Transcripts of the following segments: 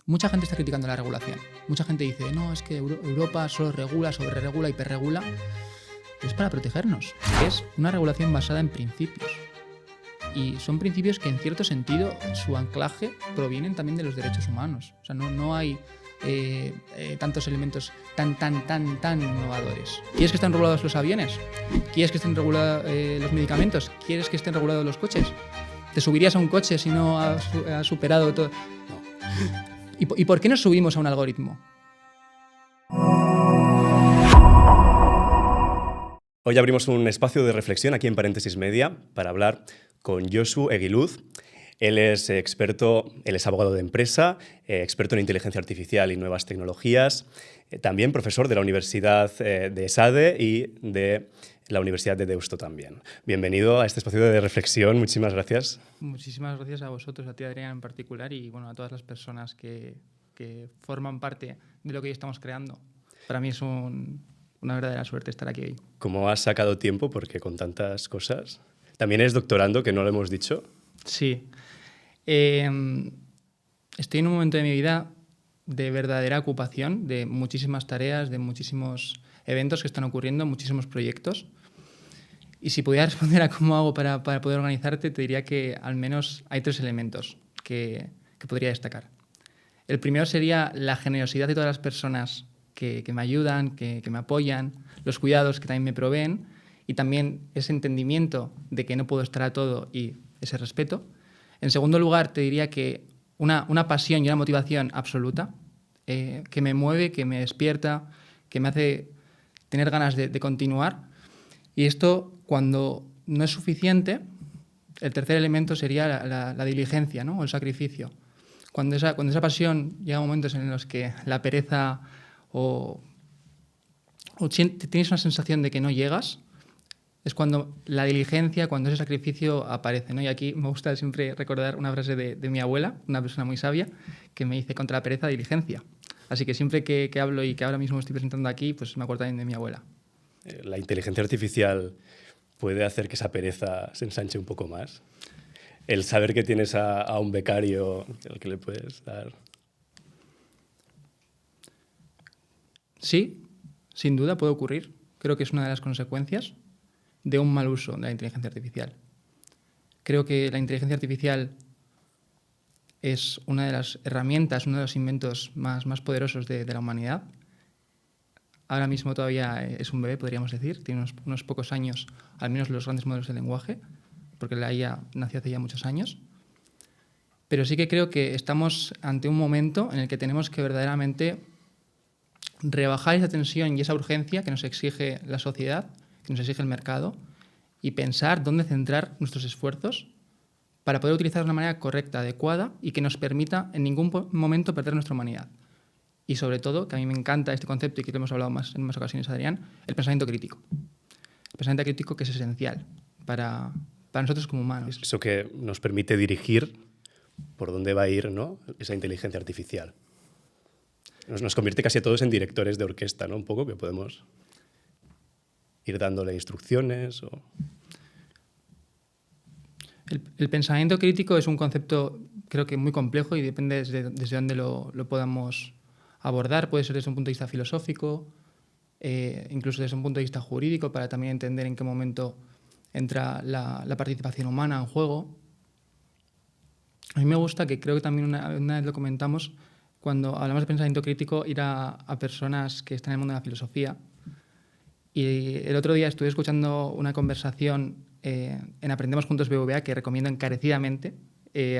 Mucha gente está criticando la regulación. Mucha gente dice, no, es que Europa solo regula, sobreregula, hiperregula. Es para protegernos. Es una regulación basada en principios. Y son principios que en cierto sentido su anclaje provienen también de los derechos humanos. O sea, no hay tantos elementos tan innovadores. ¿Quieres que estén regulados los aviones? ¿Quieres que estén regulados los medicamentos? ¿Quieres que estén regulados los coches? ¿Te subirías a un coche si no has superado todo? No. ¿Y por qué nos subimos a un algoritmo? Hoy abrimos un espacio de reflexión aquí en Paréntesis Media para hablar con Josu Egiluz. Él es abogado de empresa, experto en inteligencia artificial y nuevas tecnologías, también profesor de la Universidad de ESADE y de la Universidad de Deusto también. Bienvenido a este espacio de reflexión, muchísimas gracias. Muchísimas gracias a vosotros, a ti Adrián en particular y bueno, a todas las personas que forman parte de lo que hoy estamos creando. Para mí es una verdadera suerte estar aquí hoy. ¿Cómo has sacado tiempo? Porque con tantas cosas... También eres doctorando, que no lo hemos dicho. Sí. Estoy en un momento de mi vida de verdadera ocupación, de muchísimas tareas, de muchísimos eventos que están ocurriendo, muchísimos proyectos. Y si pudiera responder a cómo hago para poder organizarte, te diría que al menos hay 3 elementos que podría destacar. El primero sería la generosidad de todas las personas que me ayudan, que me apoyan, los cuidados que también me proveen y también ese entendimiento de que no puedo estar a todo y ese respeto. En segundo lugar, te diría que una pasión y una motivación absoluta que me mueve, que me despierta, que me hace tener ganas de continuar. Y esto, cuando no es suficiente, el tercer elemento sería la diligencia, ¿no? O el sacrificio. Cuando esa pasión llega a momentos en los que la pereza o tienes una sensación de que no llegas, es cuando la diligencia, cuando ese sacrificio aparece, ¿no? Y aquí me gusta siempre recordar una frase de mi abuela, una persona muy sabia, que me dice: contra la pereza, diligencia. Así que siempre que hablo y que ahora mismo estoy presentando aquí, pues me acuerdo también de mi abuela. ¿La inteligencia artificial puede hacer que esa pereza se ensanche un poco más? El saber que tienes a un becario al que le puedes dar... Sí, sin duda puede ocurrir. Creo que es una de las consecuencias de un mal uso de la inteligencia artificial. Creo que la inteligencia artificial es una de las herramientas, uno de los inventos más poderosos de la humanidad. Ahora mismo todavía es un bebé, podríamos decir. Tiene unos pocos años, al menos los grandes modelos de lenguaje, porque la IA nació hace ya muchos años. Pero sí que creo que estamos ante un momento en el que tenemos que verdaderamente rebajar esa tensión y esa urgencia que nos exige la sociedad, que nos exige el mercado, y pensar dónde centrar nuestros esfuerzos para poder utilizar de una manera correcta, adecuada y que nos permita en ningún momento perder nuestra humanidad. Y sobre todo, que a mí me encanta este concepto y que lo hemos hablado en más ocasiones, Adrián, el pensamiento crítico. El pensamiento crítico que es esencial para nosotros como humanos. Eso que nos permite dirigir por dónde va a ir, ¿no?, esa inteligencia artificial. Nos convierte casi a todos en directores de orquesta, ¿no? Un poco que podemos ir dándole instrucciones. El pensamiento crítico es un concepto, creo que muy complejo y depende desde dónde lo podamos abordar. Puede ser desde un punto de vista filosófico, incluso desde un punto de vista jurídico, para también entender en qué momento entra la participación humana en juego. A mí me gusta, que creo que también una vez lo comentamos, cuando hablamos de pensamiento crítico, ir a personas que están en el mundo de la filosofía. Y el otro día estuve escuchando una conversación en Aprendemos Juntos BBVA, que recomiendo encarecidamente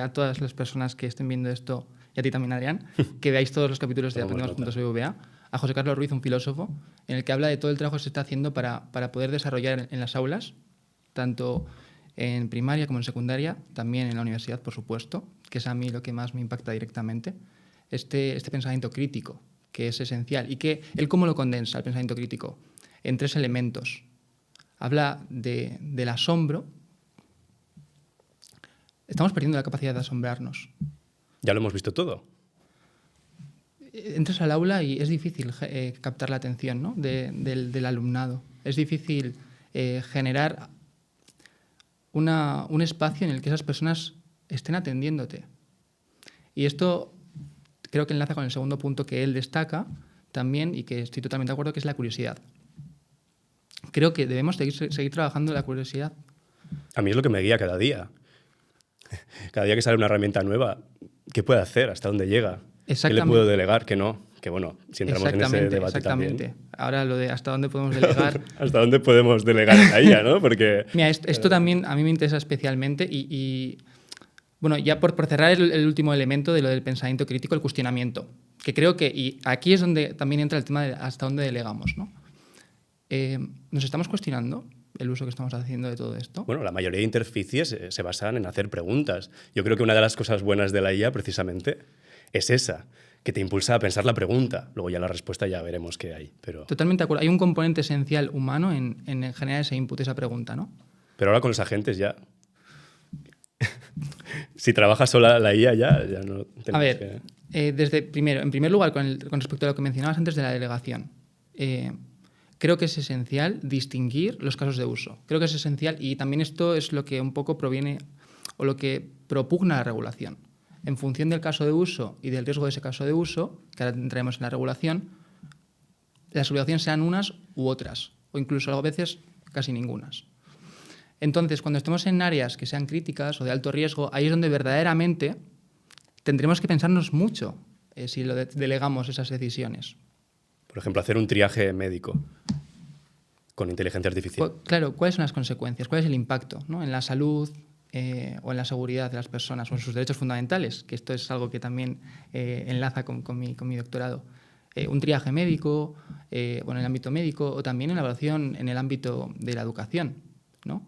a todas las personas que estén viendo esto, y a ti también, Adrián, que veáis todos los capítulos de Aprendemos Juntos BBVA, a José Carlos Ruiz, un filósofo, en el que habla de todo el trabajo que se está haciendo para poder desarrollar en las aulas, tanto en primaria como en secundaria, también en la universidad, por supuesto, que es a mí lo que más me impacta directamente, este pensamiento crítico, que es esencial. ¿Y que él cómo lo condensa, el pensamiento crítico? En 3 elementos. Habla del asombro. Estamos perdiendo la capacidad de asombrarnos. Ya lo hemos visto todo. Entras al aula y es difícil captar la atención, ¿no?, del alumnado. Es difícil generar un espacio en el que esas personas estén atendiéndote. Y esto creo que enlaza con el segundo punto que él destaca también y que estoy totalmente de acuerdo, que es la curiosidad. Creo que debemos seguir trabajando la curiosidad. A mí es lo que me guía cada día. Cada día que sale una herramienta nueva, ¿qué puede hacer? ¿Hasta dónde llega? ¿Qué le puedo delegar? ¿Qué no? Que bueno, si entramos en ese debate también. Ahora lo de hasta dónde podemos delegar. ¿Hasta dónde podemos delegar en la IA, no? Porque... Mira, esto también a mí me interesa especialmente y bueno, ya por cerrar el último elemento de lo del pensamiento crítico, el cuestionamiento, que creo que, y aquí es donde también entra el tema de hasta dónde delegamos, ¿no? ¿Nos estamos cuestionando el uso que estamos haciendo de todo esto? Bueno, la mayoría de interfaces se basan en hacer preguntas. Yo creo que una de las cosas buenas de la IA, precisamente, es esa, que te impulsa a pensar la pregunta. Luego ya la respuesta ya veremos qué hay. Pero... Totalmente de acuerdo. Hay un componente esencial humano en generar ese input, esa pregunta, ¿no? Pero ahora con los agentes ya... Si trabaja sola la IA ya no tenemos a ver, en primer lugar, con respecto a lo que mencionabas antes de la delegación, creo que es esencial distinguir los casos de uso. Creo que es esencial y también esto es lo que un poco proviene o lo que propugna la regulación. En función del caso de uso y del riesgo de ese caso de uso, que ahora entraremos en la regulación, las obligaciones sean unas u otras, o incluso a veces casi ningunas. Entonces, cuando estemos en áreas que sean críticas o de alto riesgo, ahí es donde verdaderamente tendremos que pensarnos mucho si lo delegamos esas decisiones. Por ejemplo, hacer un triaje médico con inteligencia artificial. Claro, ¿cuáles son las consecuencias? ¿Cuál es el impacto, ¿no? En la salud o en la seguridad de las personas o en sus derechos fundamentales? Que esto es algo que también enlaza con mi doctorado. Un triaje médico, en el ámbito médico o también en la evaluación en el ámbito de la educación, ¿no?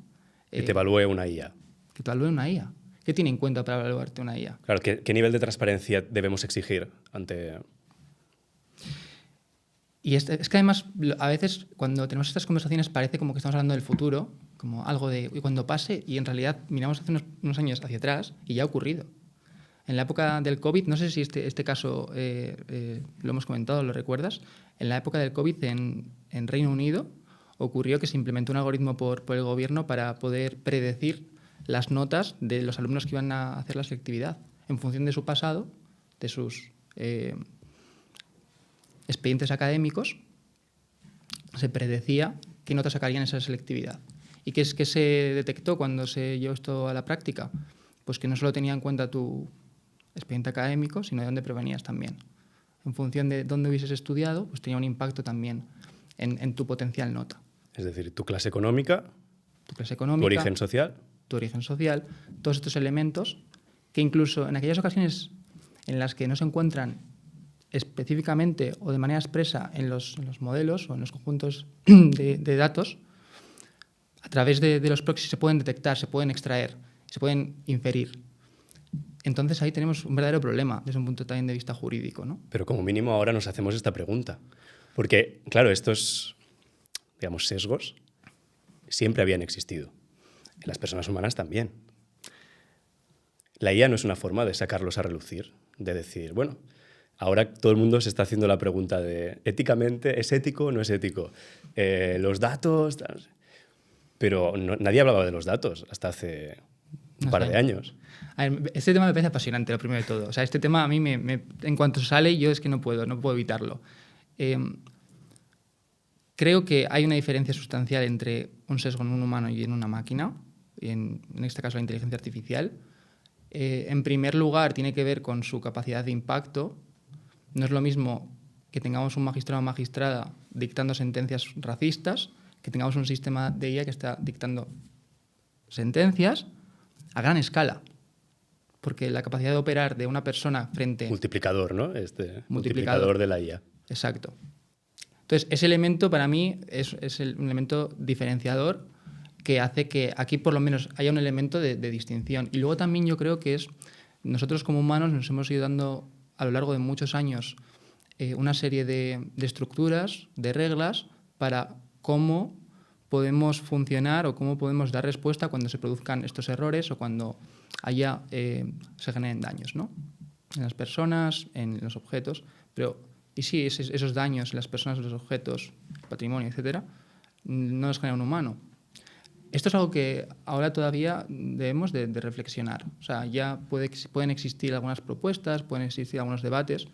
Que te evalúe una IA. Que te evalúe una IA. ¿Qué tiene en cuenta para evaluarte una IA? Claro, ¿qué nivel de transparencia debemos exigir ante...? Y es que además, a veces, cuando tenemos estas conversaciones, parece como que estamos hablando del futuro, como algo de cuando pase, y en realidad miramos hace unos años hacia atrás y ya ha ocurrido. En la época del COVID, no sé si este caso lo hemos comentado, ¿lo recuerdas? En la época del COVID en Reino Unido ocurrió que se implementó un algoritmo por el gobierno para poder predecir las notas de los alumnos que iban a hacer la selectividad en función de su pasado, de sus expedientes académicos. Se predecía qué notas sacarían esa selectividad. ¿Y qué se detectó cuando se llevó esto a la práctica? Pues que no solo tenía en cuenta tu expediente académico, sino de dónde provenías también. En función de dónde hubieses estudiado, pues tenía un impacto también en tu potencial nota. Es decir, tu clase económica, tu origen social, todos estos elementos que incluso en aquellas ocasiones en las que no se encuentran específicamente o de manera expresa en los modelos o en los conjuntos de datos, a través de los proxies se pueden detectar, se pueden extraer, se pueden inferir. Entonces ahí tenemos un verdadero problema desde un punto también de vista jurídico, ¿no? Pero como mínimo ahora nos hacemos esta pregunta. Porque, claro, estos, digamos, sesgos siempre habían existido. En las personas humanas también. La IA no es una forma de sacarlos a relucir, de decir, bueno, ahora todo el mundo se está haciendo la pregunta de éticamente, ¿es ético o no es ético? Los datos... Pero nadie hablaba de los datos hasta hace un par de años. A ver, este tema me parece apasionante, lo primero de todo. O sea, este tema a mí, en cuanto sale, yo es que no puedo evitarlo. Creo que hay una diferencia sustancial entre un sesgo en un humano y en una máquina, y en este caso la inteligencia artificial. En primer lugar, tiene que ver con su capacidad de impacto. No es lo mismo que tengamos un magistrado o magistrada dictando sentencias racistas, que tengamos un sistema de IA que está dictando sentencias a gran escala. Porque la capacidad de operar de una persona frente... Multiplicador, ¿no? Multiplicador de la IA. Exacto. Entonces, ese elemento para mí es un elemento diferenciador que hace que aquí por lo menos haya un elemento de distinción. Y luego también yo creo que nosotros como humanos nos hemos ido dando a lo largo de muchos años una serie de estructuras, de reglas para cómo podemos funcionar o cómo podemos dar respuesta cuando se produzcan estos errores o cuando se generen daños, ¿no? En las personas, en los objetos. Y sí, esos daños en las personas, los objetos, el patrimonio, etcétera, no los genera un humano. Esto es algo que ahora todavía debemos de reflexionar. O sea, ya pueden existir algunas propuestas, pueden existir algunos debates,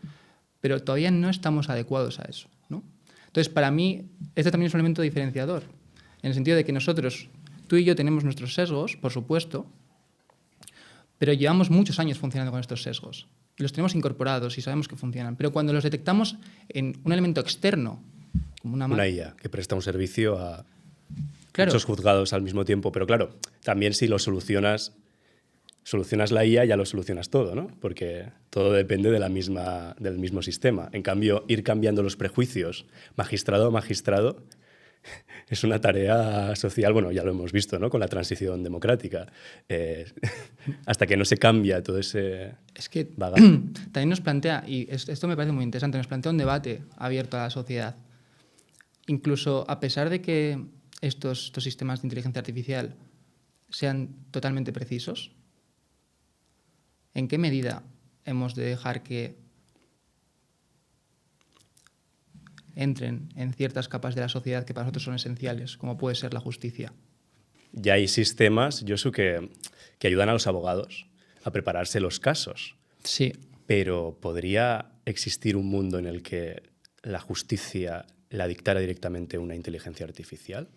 pero todavía no estamos adecuados a eso, ¿no? Entonces, para mí, este también es un elemento diferenciador, en el sentido de que nosotros, tú y yo tenemos nuestros sesgos, por supuesto, pero llevamos muchos años funcionando con estos sesgos. Y los tenemos incorporados y sabemos que funcionan. Pero cuando los detectamos en un elemento externo, como una IA que presta un servicio a claro, muchos juzgados al mismo tiempo. Pero claro, también si lo solucionas la IA, ya lo solucionas todo, ¿no? Porque todo depende de del mismo sistema. En cambio, ir cambiando los prejuicios magistrado a magistrado es una tarea social, bueno, ya lo hemos visto, ¿no? Con la transición democrática. Hasta que no se cambia todo ese es que bagaje. también nos plantea, y esto me parece muy interesante, nos plantea un debate abierto a la sociedad. Incluso a pesar de que estos sistemas de inteligencia artificial sean totalmente precisos, ¿en qué medida hemos de dejar que entren en ciertas capas de la sociedad que para nosotros son esenciales, como puede ser la justicia? Ya hay sistemas, Josu, que ayudan a los abogados a prepararse los casos. Sí. Pero ¿podría existir un mundo en el que la justicia la dictara directamente una inteligencia artificial?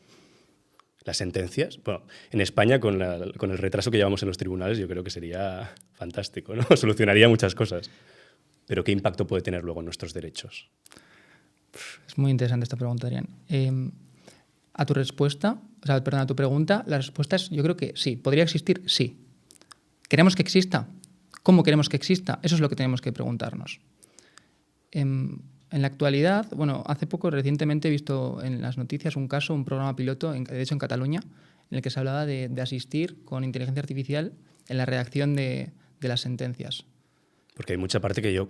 ¿Las sentencias? Bueno, en España, con el retraso que llevamos en los tribunales, yo creo que sería fantástico, ¿no? Solucionaría muchas cosas. Pero ¿qué impacto puede tener luego en nuestros derechos? Es muy interesante esta pregunta, Adrián. A tu respuesta, a tu pregunta, la respuesta es, yo creo que sí. ¿Podría existir? Sí. ¿Queremos que exista? ¿Cómo queremos que exista? Eso es lo que tenemos que preguntarnos. En la actualidad, bueno, recientemente he visto en las noticias un programa piloto, de hecho en Cataluña, en el que se hablaba de asistir con inteligencia artificial en la redacción de las sentencias. Porque hay mucha parte que yo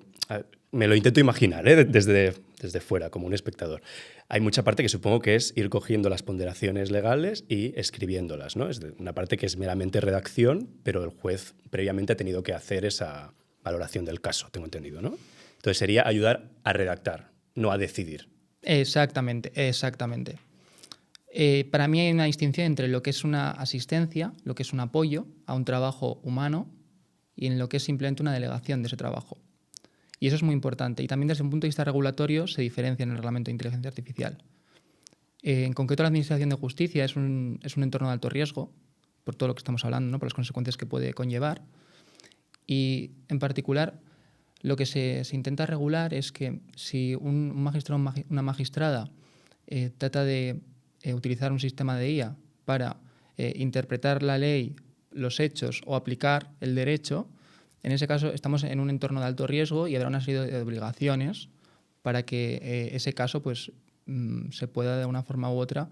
me lo intento imaginar, desde fuera, como un espectador. Hay mucha parte que supongo que es ir cogiendo las ponderaciones legales y escribiéndolas, ¿no? Es una parte que es meramente redacción, pero el juez previamente ha tenido que hacer esa valoración del caso, tengo entendido, ¿no? Entonces sería ayudar a redactar, no a decidir. Exactamente. Para mí hay una distinción entre lo que es una asistencia, lo que es un apoyo a un trabajo humano, y en lo que es simplemente una delegación de ese trabajo. Y eso es muy importante. Y también desde un punto de vista regulatorio se diferencia en el reglamento de inteligencia artificial. En concreto, la Administración de Justicia es un entorno de alto riesgo, por todo lo que estamos hablando, ¿no? Por las consecuencias que puede conllevar. Y, en particular, lo que se intenta regular es que si un magistrado o una magistrada trata de utilizar un sistema de IA para interpretar la ley, los hechos o aplicar el derecho, en ese caso estamos en un entorno de alto riesgo y habrá una serie de obligaciones para que ese caso pues, se pueda de una forma u otra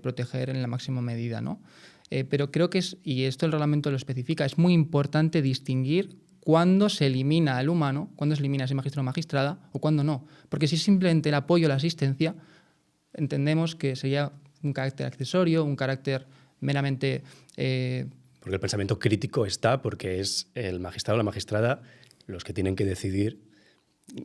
proteger en la máxima medida, ¿no? Pero creo que y esto el reglamento lo especifica, es muy importante distinguir cuándo se elimina al humano, cuándo se elimina a ese magistrado o magistrada o cuándo no. Porque si es simplemente el apoyo a la asistencia, entendemos que sería un carácter accesorio, un carácter meramente... Porque el pensamiento crítico está porque es el magistrado o la magistrada los que tienen que decidir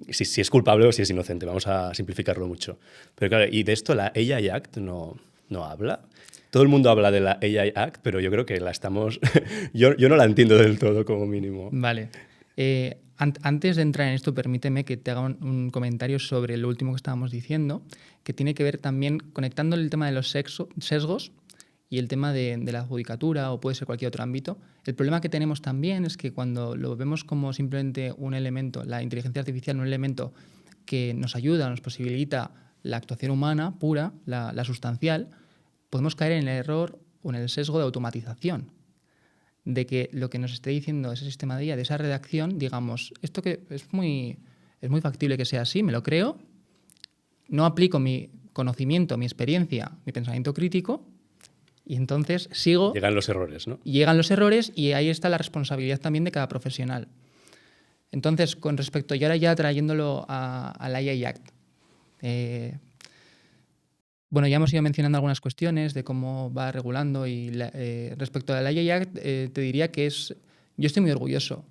si es culpable o si es inocente. Vamos a simplificarlo mucho. Pero claro, y de esto la AI Act no habla. Todo el mundo habla de la AI Act, pero yo creo que la estamos... yo no la entiendo del todo, como mínimo. Vale. Antes de entrar en esto, permíteme que te haga un comentario sobre lo último que estábamos diciendo, que tiene que ver también conectando el tema de los sesgos y el tema de la judicatura o puede ser cualquier otro ámbito. El problema que tenemos también es que cuando lo vemos como simplemente un elemento, la inteligencia artificial, un elemento que nos ayuda, nos posibilita la actuación humana pura, la sustancial, podemos caer en el error o en el sesgo de automatización, de que lo que nos esté diciendo ese sistema de IA, de esa redacción, digamos, esto que es muy factible que sea así, me lo creo, no aplico mi conocimiento, mi experiencia, mi pensamiento crítico, y entonces sigo... Llegan los errores, ¿no? Llegan los errores y ahí está la responsabilidad también de cada profesional. Entonces, con respecto, y ahora ya trayéndolo a la AI Act, bueno, ya hemos ido mencionando algunas cuestiones de cómo va regulando y respecto a la AI Act te diría que yo estoy muy orgulloso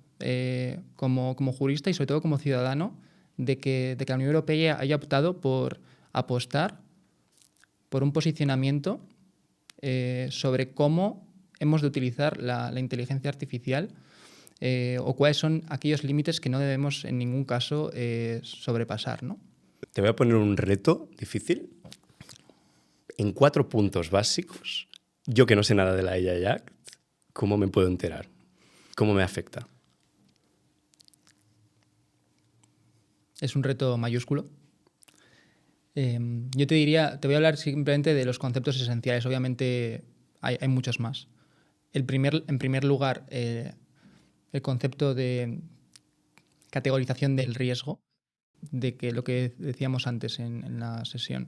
como jurista y sobre todo como ciudadano de que la Unión Europea haya optado por apostar por un posicionamiento sobre cómo hemos de utilizar la inteligencia artificial o cuáles son aquellos límites que no debemos en ningún caso sobrepasar, ¿no? Te voy a poner un reto difícil. En 4 puntos básicos, yo que no sé nada de la AI Act, ¿cómo me puedo enterar? ¿Cómo me afecta? Es un reto mayúsculo. Yo te voy a hablar simplemente de los conceptos esenciales. Obviamente hay muchos más. En primer lugar, el concepto de categorización del riesgo, de que lo que decíamos antes en la sesión.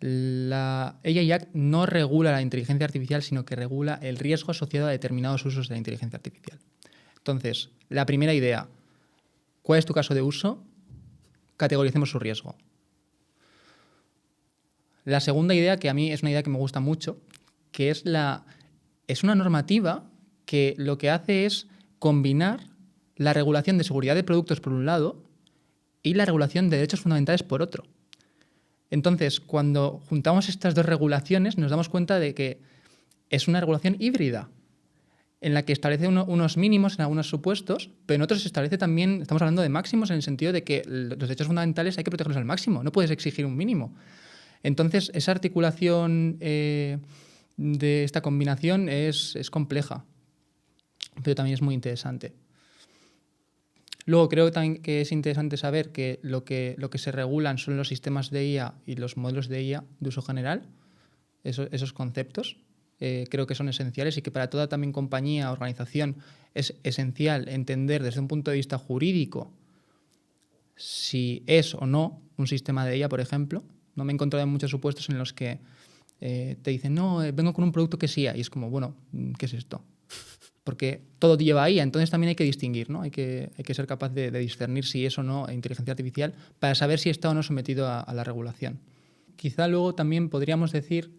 La AI Act no regula la inteligencia artificial, sino que regula el riesgo asociado a determinados usos de la inteligencia artificial. Entonces, la primera idea, ¿cuál es tu caso de uso? Categoricemos su riesgo. La segunda idea, que a mí es una idea que me gusta mucho, que es una normativa que lo que hace es combinar la regulación de seguridad de productos por un lado y la regulación de derechos fundamentales por otro. Entonces, cuando juntamos estas dos regulaciones, nos damos cuenta de que es una regulación híbrida, en la que establece unos mínimos en algunos supuestos, pero en otros se establece también, estamos hablando de máximos en el sentido de que los derechos fundamentales hay que protegerlos al máximo, no puedes exigir un mínimo. Entonces, esa articulación de esta combinación es compleja, pero también es muy interesante. Luego creo también que es interesante saber que lo que se regulan son los sistemas de IA y los modelos de IA de uso general, esos conceptos. Creo que son esenciales y que para toda también compañía, organización, es esencial entender desde un punto de vista jurídico si es o no un sistema de IA, por ejemplo. No me he encontrado en muchos supuestos en los que te dicen, no, vengo con un producto que es IA, y es como, bueno, ¿qué es esto? Porque todo lleva IA, entonces también hay que distinguir, ¿no? Hay que ser capaz de discernir si es o no inteligencia artificial para saber si está o no sometido a la regulación. Quizá luego también podríamos decir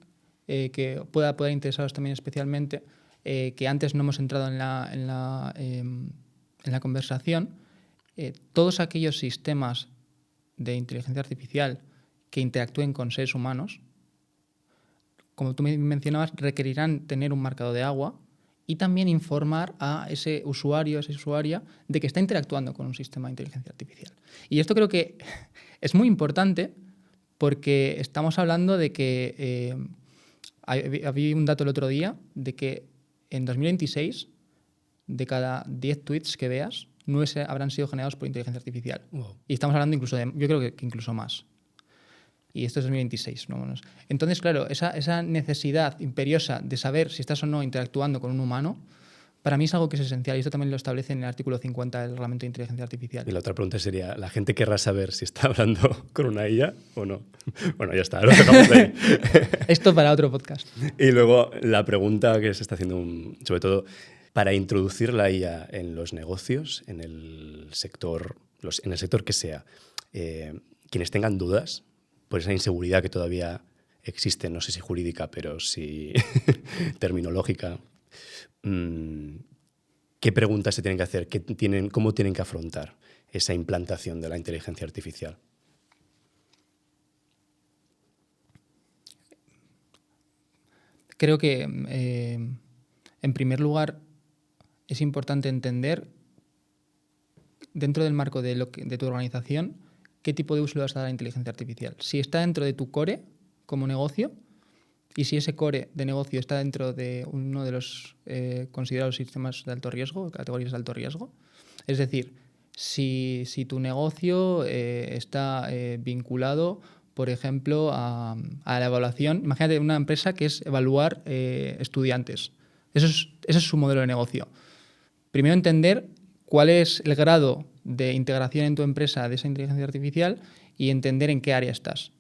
que pueda interesaros también especialmente, que antes no hemos entrado en la conversación, todos aquellos sistemas de inteligencia artificial que interactúen con seres humanos, como tú mencionabas, requerirán tener un marcado de agua y también informar a ese usuario, esa usuaria, de que está interactuando con un sistema de inteligencia artificial. Y esto creo que es muy importante porque estamos hablando de que había un dato el otro día de que en 2026, de cada 10 tweets que veas, 9 habrán sido generados por inteligencia artificial. Wow. Y estamos hablando incluso yo creo que incluso más. Y esto es 2026. ¿No? Entonces, claro, esa necesidad imperiosa de saber si estás o no interactuando con un humano, para mí es algo que es esencial. Y esto también lo establece en el artículo 50 del Reglamento de Inteligencia Artificial. Y la otra pregunta sería, ¿la gente querrá saber si está hablando con una IA o no? Bueno, ya está, lo dejamos ahí. Esto para otro podcast. Y luego la pregunta que se está haciendo, sobre todo, para introducir la IA en los negocios, en el sector que sea, quienes tengan dudas por esa inseguridad que todavía existe, no sé si jurídica, pero sí terminológica, ¿qué preguntas se tienen que hacer? ¿Cómo tienen que afrontar esa implantación de la inteligencia artificial? Creo que, en primer lugar, es importante entender, dentro del marco de tu organización, qué tipo de uso le vas a dar a la inteligencia artificial. Si está dentro de tu core como negocio y si ese core de negocio está dentro de uno de los considerados sistemas de alto riesgo, categorías de alto riesgo. Es decir, si tu negocio está vinculado, por ejemplo, a la evaluación. Imagínate una empresa que es evaluar estudiantes. Ese es su modelo de negocio. Primero entender cuál es el grado de integración en tu empresa de esa inteligencia artificial y entender en qué área estás.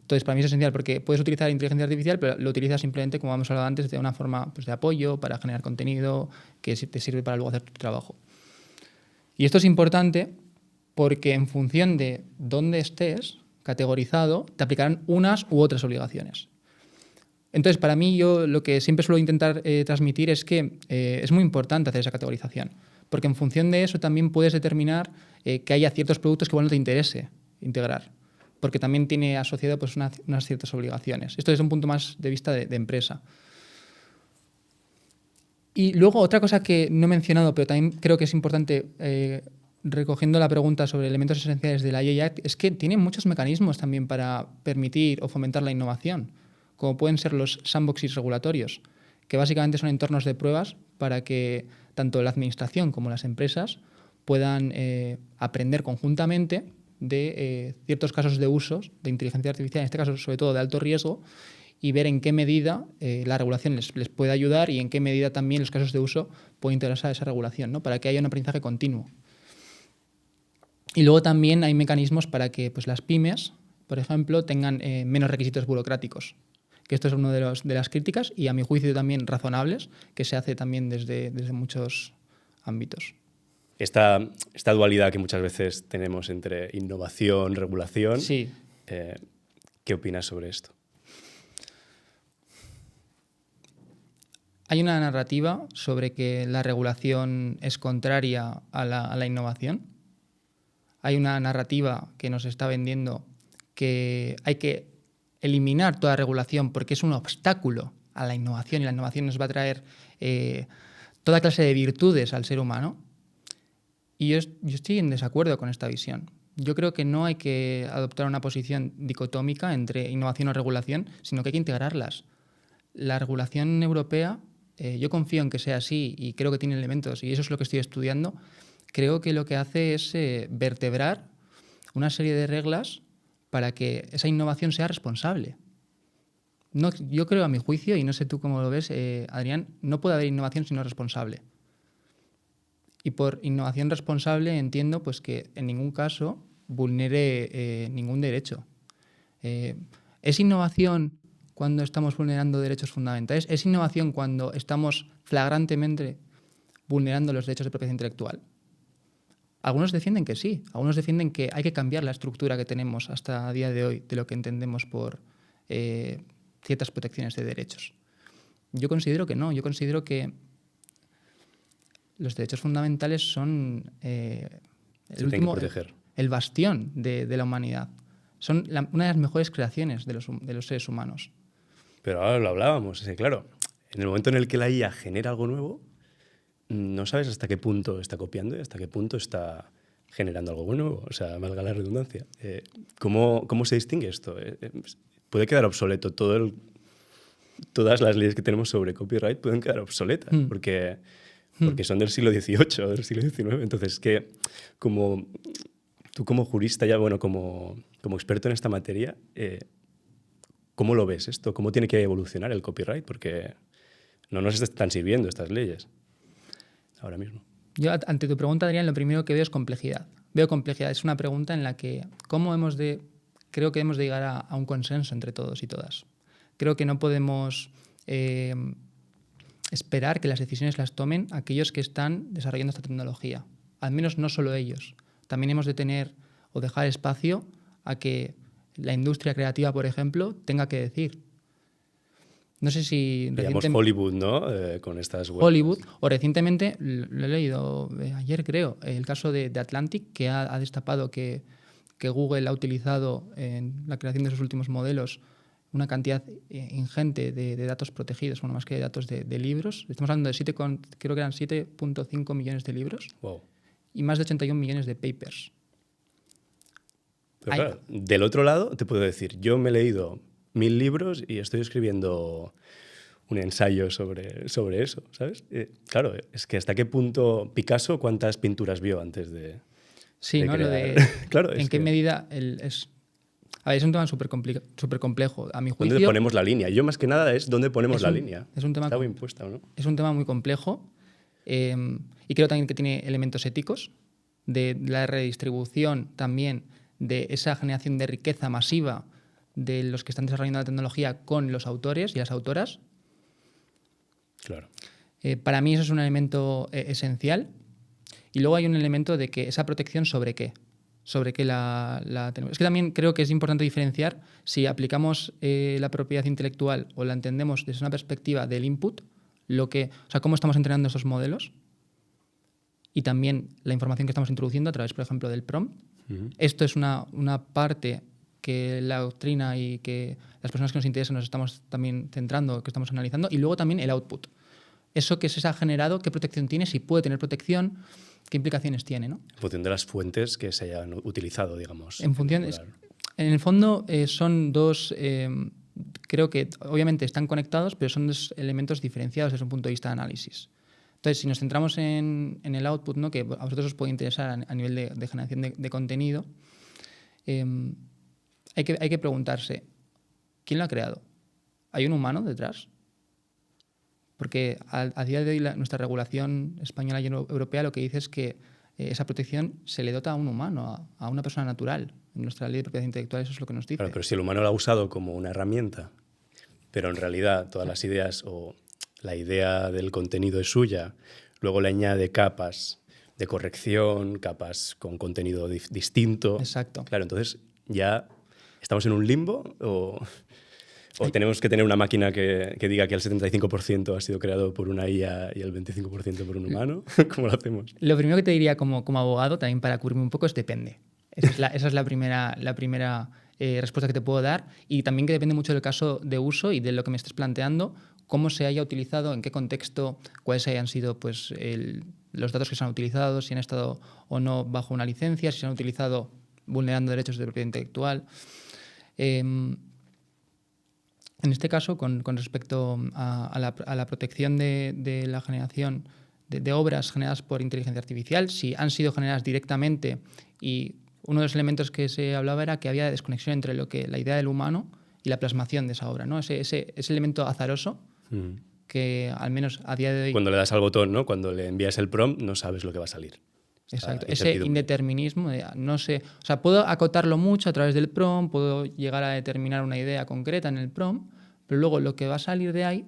Entonces, para mí es esencial porque puedes utilizar inteligencia artificial, pero lo utilizas simplemente, como hemos hablado antes, de una forma de apoyo para generar contenido que te sirve para luego hacer tu trabajo. Y esto es importante porque en función de dónde estés categorizado, te aplicarán unas u otras obligaciones. Entonces, para mí, yo lo que siempre suelo intentar transmitir es que es muy importante hacer esa categorización, porque en función de eso también puedes determinar que haya ciertos productos que igual no te interese integrar. porque también tiene asociado pues, unas ciertas obligaciones. Esto desde un punto más de vista de empresa. Y luego otra cosa que no he mencionado, pero también creo que es importante, recogiendo la pregunta sobre elementos esenciales de la IA Act, es que tiene muchos mecanismos también para permitir o fomentar la innovación, como pueden ser los sandboxes regulatorios, que básicamente son entornos de pruebas para que tanto la administración como las empresas puedan aprender conjuntamente de ciertos casos de usos de inteligencia artificial, en este caso sobre todo de alto riesgo, y ver en qué medida la regulación les puede ayudar y en qué medida también los casos de uso pueden integrarse a esa regulación, ¿no? Para que haya un aprendizaje continuo. Y luego también hay mecanismos para que pues, las pymes, por ejemplo, tengan menos requisitos burocráticos. Que esto es una de las críticas y, a mi juicio, también razonables, que se hace también desde muchos ámbitos. Esta dualidad que muchas veces tenemos entre innovación, regulación, sí. ¿Qué opinas sobre esto? Hay una narrativa sobre que la regulación es contraria a la innovación. Hay una narrativa que nos está vendiendo que hay que eliminar toda regulación porque es un obstáculo a la innovación y la innovación nos va a traer toda clase de virtudes al ser humano. Y yo estoy en desacuerdo con esta visión. Yo creo que no hay que adoptar una posición dicotómica entre innovación o regulación, sino que hay que integrarlas. La regulación europea, yo confío en que sea así y creo que tiene elementos, y eso es lo que estoy estudiando. Creo que lo que hace es vertebrar una serie de reglas para que esa innovación sea responsable. No, yo creo, a mi juicio, y no sé tú cómo lo ves, Adrián, no puede haber innovación si no es responsable. Y por innovación responsable entiendo pues, que en ningún caso vulnere ningún derecho. ¿Es innovación cuando estamos vulnerando derechos fundamentales? ¿Es innovación cuando estamos flagrantemente vulnerando los derechos de propiedad intelectual? Algunos defienden que sí, algunos defienden que hay que cambiar la estructura que tenemos hasta el día de hoy de lo que entendemos por ciertas protecciones de derechos. Yo considero que no, yo considero que los derechos fundamentales son el bastión de la humanidad. Son una de las mejores creaciones de los seres humanos. Pero ahora lo hablábamos, claro, en el momento en el que la IA genera algo nuevo, no sabes hasta qué punto está copiando y hasta qué punto está generando algo nuevo. O sea, valga la redundancia. ¿Cómo se distingue esto? Puede quedar obsoleto todas las leyes que tenemos sobre copyright pueden quedar obsoletas porque son del siglo XVIII o del siglo XIX. Entonces, tú como jurista, ya bueno, como experto en esta materia, ¿cómo lo ves esto? ¿Cómo tiene que evolucionar el copyright? Porque no nos están sirviendo estas leyes ahora mismo. Yo, ante tu pregunta, Adrián, lo primero que veo es complejidad. Veo complejidad. Es una pregunta en la que creo que hemos de llegar a un consenso entre todos y todas. Creo que no podemos esperar que las decisiones las tomen aquellos que están desarrollando esta tecnología. Al menos no solo ellos. También hemos de tener o dejar espacio a que la industria creativa, por ejemplo, tenga que decir. No sé si... Digamos Hollywood, ¿no? Con estas webs. Hollywood, o recientemente, lo he leído ayer creo, el caso de Atlantic, que ha destapado que Google ha utilizado en la creación de sus últimos modelos una cantidad ingente de datos protegidos, bueno, más que de datos de libros. Estamos hablando de creo que eran 7.5 millones de libros. Wow. Y más de 81 millones de papers. Pero claro, del otro lado te puedo decir, yo me he leído 1000 libros y estoy escribiendo un ensayo sobre eso, ¿sabes? Claro, es que hasta qué punto Picasso, ¿cuántas pinturas vio antes de ¿no? crear? Lo de claro, en qué medida es un tema súper complejo. A mi juicio, ¿dónde ponemos la línea? Yo más que nada es dónde ponemos la línea. Es un tema ¿Está bien puesta o no? Es un tema muy complejo y creo también que tiene elementos éticos de la redistribución también de esa generación de riqueza masiva de los que están desarrollando la tecnología con los autores y las autoras. Claro. Para mí eso es un elemento esencial. Y luego hay un elemento de que esa protección sobre qué. Sobre qué la tenemos. Es que también creo que es importante diferenciar si aplicamos la propiedad intelectual o la entendemos desde una perspectiva del input, cómo estamos entrenando esos modelos y también la información que estamos introduciendo a través, por ejemplo, del prompt. Esto es una parte que la doctrina y que las personas que nos interesan nos estamos también centrando, que estamos analizando, y luego también el output. Eso que se ha generado, qué protección tiene, si puede tener protección, qué implicaciones tiene, ¿no? En función de las fuentes que se hayan utilizado, digamos. En función, en el fondo son dos, creo que obviamente están conectados, pero son dos elementos diferenciados desde un punto de vista de análisis. Entonces, si nos centramos en el output, ¿no?, que a vosotros os puede interesar a nivel de generación de contenido, hay que preguntarse, ¿quién lo ha creado? ¿Hay un humano detrás? Porque a día de hoy nuestra regulación española y europea lo que dice es que esa protección se le dota a un humano, a una persona natural. En nuestra ley de propiedad intelectual eso es lo que nos dice. Claro, pero si el humano lo ha usado como una herramienta, pero en realidad todas las ideas o la idea del contenido es suya, luego le añade capas de corrección, capas con contenido distinto. Exacto. Claro, entonces ya estamos en un limbo o tenemos que tener una máquina que diga que el 75% ha sido creado por una IA y el 25% por un humano. ¿Cómo lo hacemos? Lo primero que te diría como abogado, también para cubrirme un poco, es depende. Esa es la primera respuesta que te puedo dar, y también que depende mucho del caso de uso y de lo que me estés planteando, cómo se haya utilizado, en qué contexto, cuáles hayan sido pues, los datos que se han utilizado, si han estado o no bajo una licencia, si se han utilizado vulnerando derechos de propiedad intelectual. En este caso, con respecto a la protección de la generación de obras generadas por inteligencia artificial, si han sido generadas directamente, y uno de los elementos que se hablaba era que había desconexión entre la idea del humano y la plasmación de esa obra, ¿no? Ese elemento azaroso que al menos a día de hoy... Cuando le das al botón, ¿no? Cuando le envías el prompt, no sabes lo que va a salir. Exacto, ese indeterminismo, no sé, o sea, puedo acotarlo mucho a través del prompt, puedo llegar a determinar una idea concreta en el prompt, pero luego lo que va a salir de ahí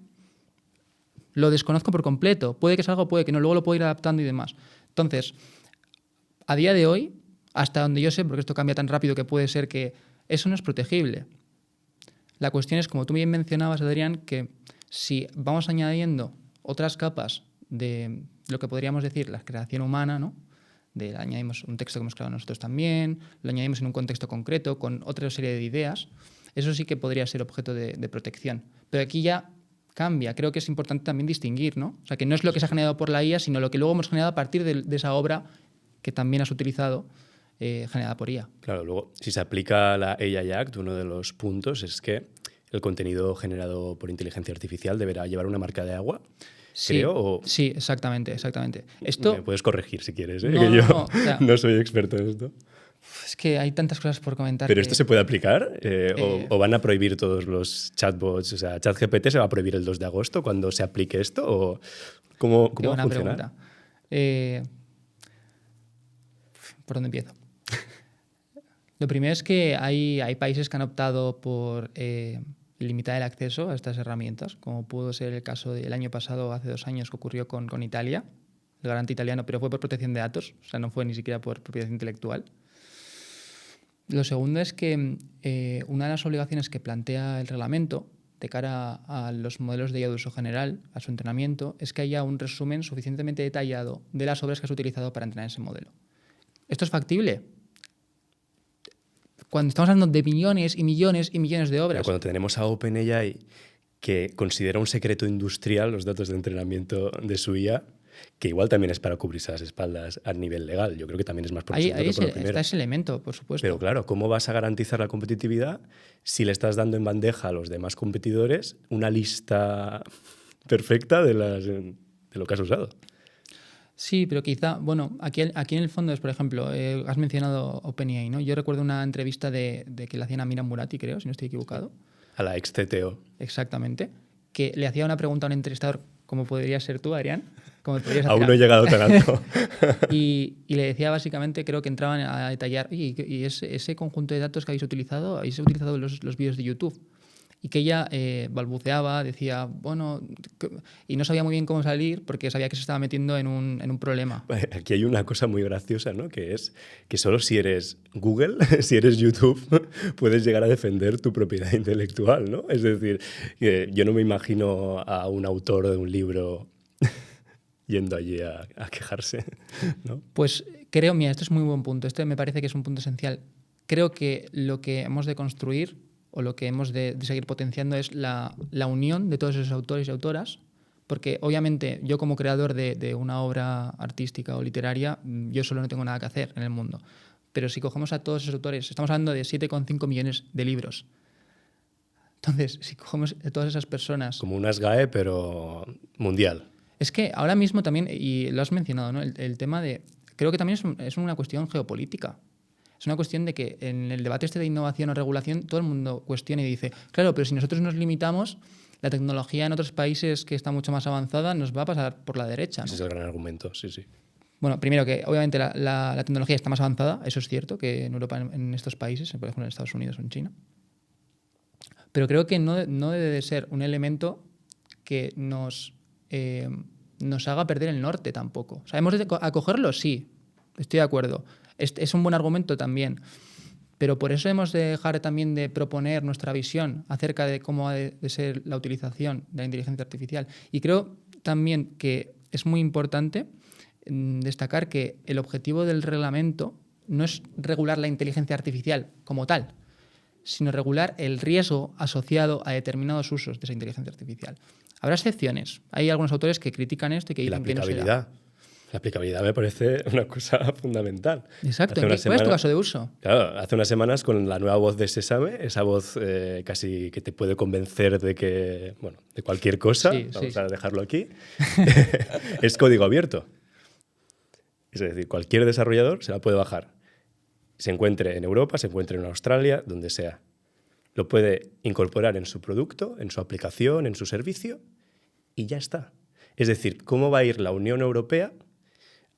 lo desconozco por completo. Puede que salga o puede que no, luego lo puedo ir adaptando y demás. Entonces, a día de hoy, hasta donde yo sé, porque esto cambia tan rápido que puede ser que eso no es protegible. La cuestión es, como tú bien mencionabas, Adrián, que si vamos añadiendo otras capas de lo que podríamos decir la creación humana, ¿no? Le añadimos un texto que hemos creado nosotros también, lo añadimos en un contexto concreto, con otra serie de ideas, eso sí que podría ser objeto de protección. Pero aquí ya cambia. Creo que es importante también distinguir, ¿no? O sea, que no es lo que se ha generado por la IA, sino lo que luego hemos generado a partir de esa obra que también has utilizado, generada por IA. Claro, luego, si se aplica la AI Act, uno de los puntos es que el contenido generado por inteligencia artificial deberá llevar una marca de agua. Sí, creo, o... sí, exactamente. Esto... Me puedes corregir si quieres, ¿eh? No, que yo o sea, no soy experto en esto. Es que hay tantas cosas por comentar. ¿Pero esto se puede aplicar? ¿O van a prohibir todos los chatbots? O sea, ChatGPT se va a prohibir el 2 de agosto cuando se aplique esto, ¿o cómo va a funcionar? ¿Por dónde empiezo? Lo primero es que hay países que han optado por limitar el acceso a estas herramientas, como pudo ser el caso del año pasado, hace 2 años, que ocurrió con Italia, el garante italiano, pero fue por protección de datos, o sea, no fue ni siquiera por propiedad intelectual. Lo segundo es que una de las obligaciones que plantea el reglamento de cara a los modelos de IA de uso general, a su entrenamiento, es que haya un resumen suficientemente detallado de las obras que has utilizado para entrenar ese modelo. ¿Esto es factible? Cuando estamos hablando de millones y millones y millones de obras. Pero cuando tenemos a OpenAI, que considera un secreto industrial los datos de entrenamiento de su IA, que igual también es para cubrirse las espaldas a nivel legal. Yo creo que también es más por ahí está ese elemento, por supuesto. Pero claro, ¿cómo vas a garantizar la competitividad si le estás dando en bandeja a los demás competidores una lista perfecta de lo que has usado? Sí, pero quizá, bueno, aquí en el fondo es, por ejemplo, has mencionado OpenAI, ¿no? Yo recuerdo una entrevista de que le hacían a Mira Murati, creo, si no estoy equivocado. A la ex CTO. Exactamente. Que le hacía una pregunta a un entrevistador, como podrías ser tú, Adrián. Aún no he llegado tan alto. y le decía básicamente, creo que entraban a detallar, y ese conjunto de datos que habéis utilizado los vídeos de YouTube. Y que ella balbuceaba, decía, bueno, y no sabía muy bien cómo salir porque sabía que se estaba metiendo en un problema. Aquí hay una cosa muy graciosa, ¿no? Que es que solo si eres Google, si eres YouTube, puedes llegar a defender tu propiedad intelectual, ¿no? Es decir, que yo no me imagino a un autor de un libro yendo allí a quejarse, ¿no? Pues creo, mira, esto es muy buen punto. Este me parece que es un punto esencial. creo que lo que hemos de construir o lo que hemos de seguir potenciando es la unión de todos esos autores y autoras, porque obviamente yo como creador de una obra artística o literaria, yo solo no tengo nada que hacer en el mundo. Pero si cogemos a todos esos autores, estamos hablando de 7,5 millones de libros. Entonces, si cogemos a todas esas personas... Como una SGAE, pero mundial. Es que ahora mismo también, y lo has mencionado, ¿no? El tema de... Creo que también es una cuestión geopolítica. Es una cuestión de que en el debate este de innovación o regulación todo el mundo cuestiona y dice, claro, pero si nosotros nos limitamos, la tecnología en otros países que está mucho más avanzada nos va a pasar por la derecha, ¿no? Ese es el gran argumento, sí, sí. Bueno, primero que obviamente la tecnología está más avanzada, eso es cierto, que en Europa, en estos países, por ejemplo en Estados Unidos o en China. Pero creo que no debe de ser un elemento que nos haga perder el norte tampoco. O sea, ¿hemos de acogerlo? Sí, estoy de acuerdo. Es un buen argumento también. Pero por eso hemos de dejar también de proponer nuestra visión acerca de cómo ha de ser la utilización de la inteligencia artificial. Y creo también que es muy importante destacar que el objetivo del reglamento no es regular la inteligencia artificial como tal, sino regular el riesgo asociado a determinados usos de esa inteligencia artificial. Habrá excepciones. Hay algunos autores que critican esto y que dicen que no se da. La aplicabilidad me parece una cosa fundamental. Exacto. ¿Cuál es tu caso de uso? Claro, hace unas semanas con la nueva voz de Sésame, esa voz casi que te puede convencer de que, bueno, de cualquier cosa, vamos a dejarlo aquí, es código abierto. Es decir, cualquier desarrollador se la puede bajar. Se encuentre en Europa, se encuentre en Australia, donde sea. Lo puede incorporar en su producto, en su aplicación, en su servicio y ya está. Es decir, ¿cómo va a ir la Unión Europea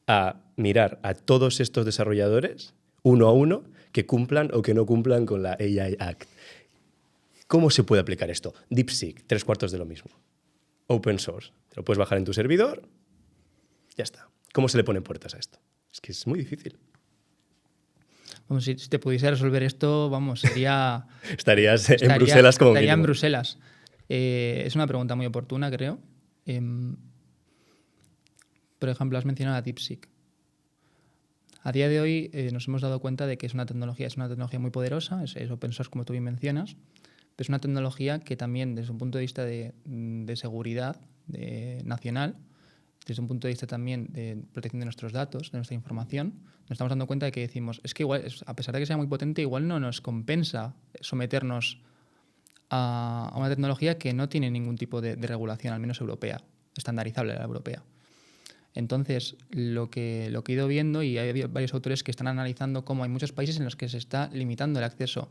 a mirar a todos estos desarrolladores, uno a uno, que cumplan o que no cumplan con la AI Act? ¿Cómo se puede aplicar esto? DeepSeek, 3/4 de lo mismo. Open source. Te lo puedes bajar en tu servidor, ya está. ¿Cómo se le ponen puertas a esto? Es que es muy difícil. Vamos, si te pudiese resolver esto, vamos, sería... Estarías en Bruselas como estaría mínimo. En Bruselas. Es una pregunta muy oportuna, creo. Por ejemplo, has mencionado a DeepSeek. A día de hoy nos hemos dado cuenta de que es una tecnología muy poderosa, es open source como tú bien mencionas, pero es una tecnología que también desde un punto de vista de seguridad nacional, desde un punto de vista también de protección de nuestros datos, de nuestra información, nos estamos dando cuenta de que decimos, es que igual, a pesar de que sea muy potente, igual no nos compensa someternos a una tecnología que no tiene ningún tipo de regulación, al menos europea, estandarizable la europea. Entonces, lo que he ido viendo, y hay varios autores que están analizando cómo hay muchos países en los que se está limitando el acceso.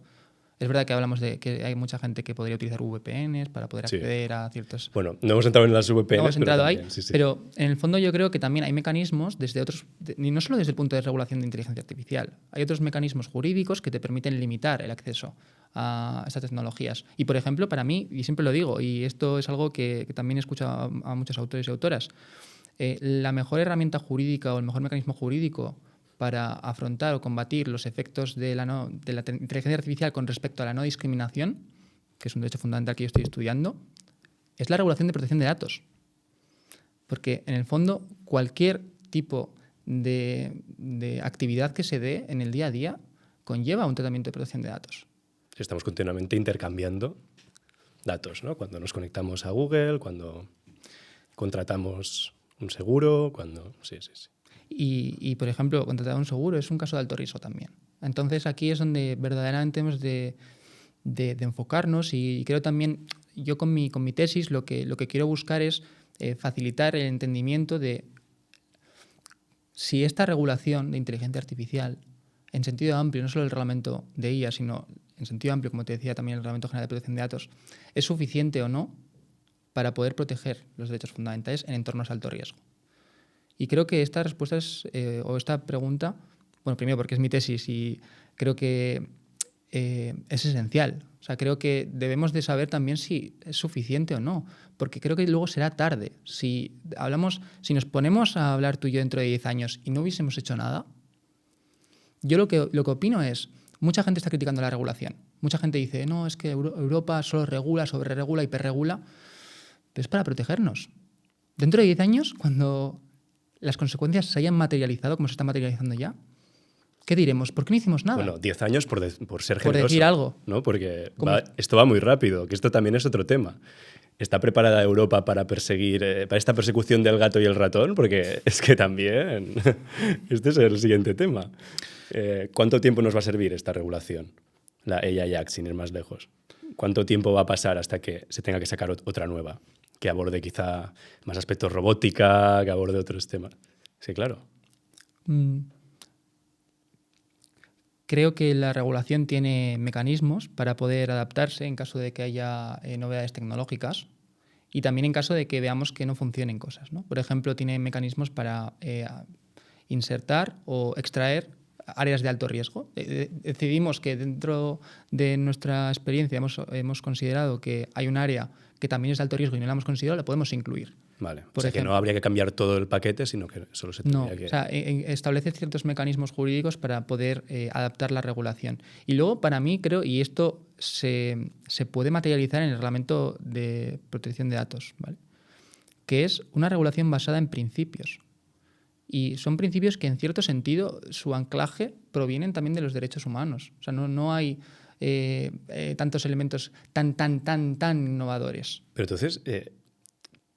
Es verdad que hablamos de que hay mucha gente que podría utilizar VPNs para poder acceder a ciertos... Bueno, no hemos entrado en las VPNs, no hemos entrado pero también, ahí, sí. Pero en el fondo yo creo que también hay mecanismos desde otros... Y no solo desde el punto de regulación de inteligencia artificial. Hay otros mecanismos jurídicos que te permiten limitar el acceso a estas tecnologías. Y, por ejemplo, para mí, y siempre lo digo, y esto es algo que también he escuchado a muchos autores y autoras, la mejor herramienta jurídica o el mejor mecanismo jurídico para afrontar o combatir los efectos de la inteligencia artificial con respecto a la no discriminación, que es un derecho fundamental que yo estoy estudiando, es la regulación de protección de datos. Porque, en el fondo, cualquier tipo de actividad que se dé en el día a día conlleva un tratamiento de protección de datos. Estamos continuamente intercambiando datos, ¿no? Cuando nos conectamos a Google, cuando contratamos un seguro, cuando... Sí. Y, por ejemplo, contratar un seguro es un caso de alto riesgo también. Entonces, aquí es donde verdaderamente hemos de enfocarnos, y creo también, yo con mi tesis lo que quiero buscar es facilitar el entendimiento de si esta regulación de inteligencia artificial, en sentido amplio, no solo el reglamento de IA, sino en sentido amplio, como te decía también el Reglamento General de Protección de Datos, es suficiente o no para poder proteger los derechos fundamentales en entornos de alto riesgo. Y creo que esta respuesta o esta pregunta, bueno, primero porque es mi tesis y creo que es esencial. O sea, creo que debemos de saber también si es suficiente o no, porque creo que luego será tarde. Si nos ponemos a hablar tú y yo dentro de 10 años y no hubiésemos hecho nada, yo lo que opino es, mucha gente está criticando la regulación. Mucha gente dice, no, es que Europa solo regula, sobreregula, hiperregula, pero es para protegernos. Dentro de 10 años, cuando las consecuencias se hayan materializado, como se están materializando ya, ¿Qué diremos? ¿Por qué no hicimos nada? Bueno, 10 años por ser Por generoso. decir algo. ¿No? Porque esto va muy rápido, que esto también es otro tema. ¿Está preparada Europa para perseguir, para esta persecución del gato y el ratón? Porque es que también este es el siguiente tema. ¿Cuánto tiempo nos va a servir esta regulación? La AI Act, sin ir más lejos. ¿Cuánto tiempo va a pasar hasta que se tenga que sacar otra nueva? Que aborde quizá más aspectos robótica, que aborde otros temas. Sí, claro. Creo que la regulación tiene mecanismos para poder adaptarse en caso de que haya novedades tecnológicas y también en caso de que veamos que no funcionen cosas, ¿no? Por ejemplo, tiene mecanismos para insertar o extraer áreas de alto riesgo. Decidimos que dentro de nuestra experiencia hemos considerado que hay un área que también es de alto riesgo y no la hemos considerado, la podemos incluir. Vale, o sea que no habría que cambiar todo el paquete, sino que solo se tendría que... O sea, establece ciertos mecanismos jurídicos para poder adaptar la regulación. Y luego, para mí, creo, y esto se puede materializar en el Reglamento de Protección de Datos, ¿vale? Que es una regulación basada en principios. Y son principios que, en cierto sentido, su anclaje provienen también de los derechos humanos. O sea, no hay tantos elementos tan innovadores. Pero entonces...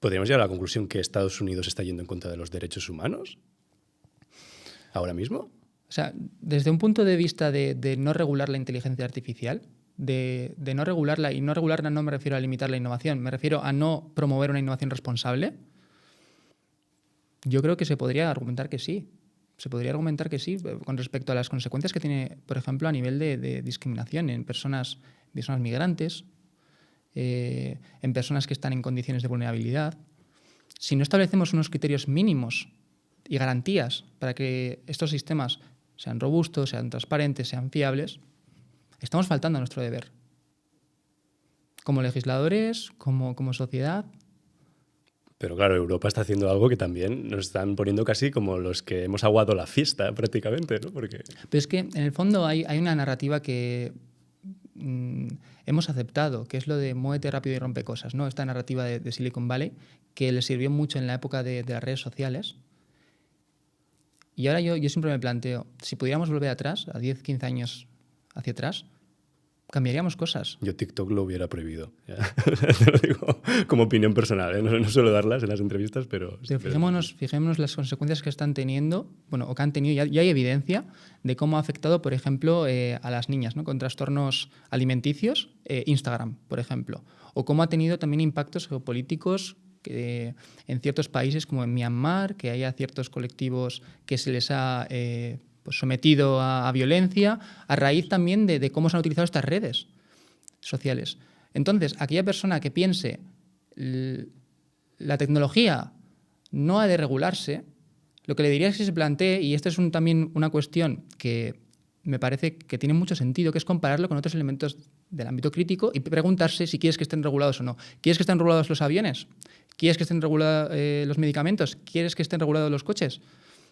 ¿podríamos llegar a la conclusión que Estados Unidos está yendo en contra de los derechos humanos? ¿Ahora mismo? O sea, desde un punto de vista de no regular la inteligencia artificial, de no regularla, y no regularla no me refiero a limitar la innovación, me refiero a no promover una innovación responsable, yo creo que se podría argumentar que sí. Se podría argumentar que sí con respecto a las consecuencias que tiene, por ejemplo, a nivel de discriminación en personas migrantes, en personas que están en condiciones de vulnerabilidad. Si no establecemos unos criterios mínimos y garantías para que estos sistemas sean robustos, sean transparentes, sean fiables, estamos faltando a nuestro deber. Como legisladores, como sociedad. Pero claro, Europa está haciendo algo que también nos están poniendo casi como los que hemos aguado la fiesta prácticamente, ¿no? Porque... Pero es que en el fondo hay una narrativa que hemos aceptado, que es lo de muévete rápido y rompe cosas, ¿no? Esta narrativa de Silicon Valley, que le sirvió mucho en la época de las redes sociales. Y ahora yo siempre me planteo, si pudiéramos volver atrás, a 10, 15 años hacia atrás, cambiaríamos cosas. Yo TikTok lo hubiera prohibido. Te lo digo como opinión personal, ¿eh? No suelo darlas en las entrevistas, pero... Fijémonos las consecuencias que están teniendo, bueno, o que han tenido, ya hay evidencia de cómo ha afectado, por ejemplo, a las niñas, ¿no? Con trastornos alimenticios, Instagram, por ejemplo. O cómo ha tenido también impactos geopolíticos en ciertos países, como en Myanmar, que haya ciertos colectivos que se les ha... sometido a violencia, a raíz también de cómo se han utilizado estas redes sociales. Entonces, aquella persona que piense la tecnología no ha de regularse, lo que le diría es que se plantee, y esta es también una cuestión que me parece que tiene mucho sentido, que es compararlo con otros elementos del ámbito crítico y preguntarse si quieres que estén regulados o no. ¿Quieres que estén regulados los aviones? ¿Quieres que estén regulados los medicamentos? ¿Quieres que estén regulados los coches?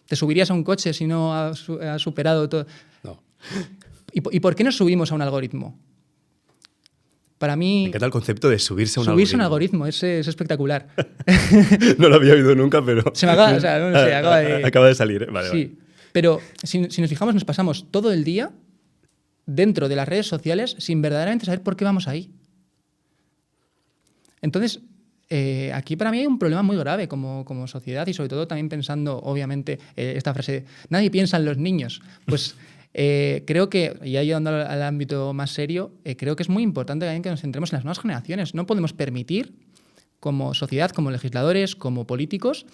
¿Te subirías a un coche si no ha superado todo? No. ¿Y por qué nos subimos a un algoritmo? Para mí... Me encanta el concepto de subirse a un algoritmo. Subirse a un algoritmo, es espectacular. No lo había oído nunca, pero... Se me acaba, o sea, no sé, acaba de... Acaba de salir, ¿eh? Vale, sí, vale. Pero si nos fijamos, nos pasamos todo el día dentro de las redes sociales sin verdaderamente saber por qué vamos ahí. Entonces... aquí para mí hay un problema muy grave como sociedad y sobre todo también pensando, obviamente, esta frase, nadie piensa en los niños. Pues creo que, ya llegando al ámbito más serio, creo que es muy importante también que nos centremos en las nuevas generaciones. No podemos permitir, como sociedad, como legisladores, como políticos,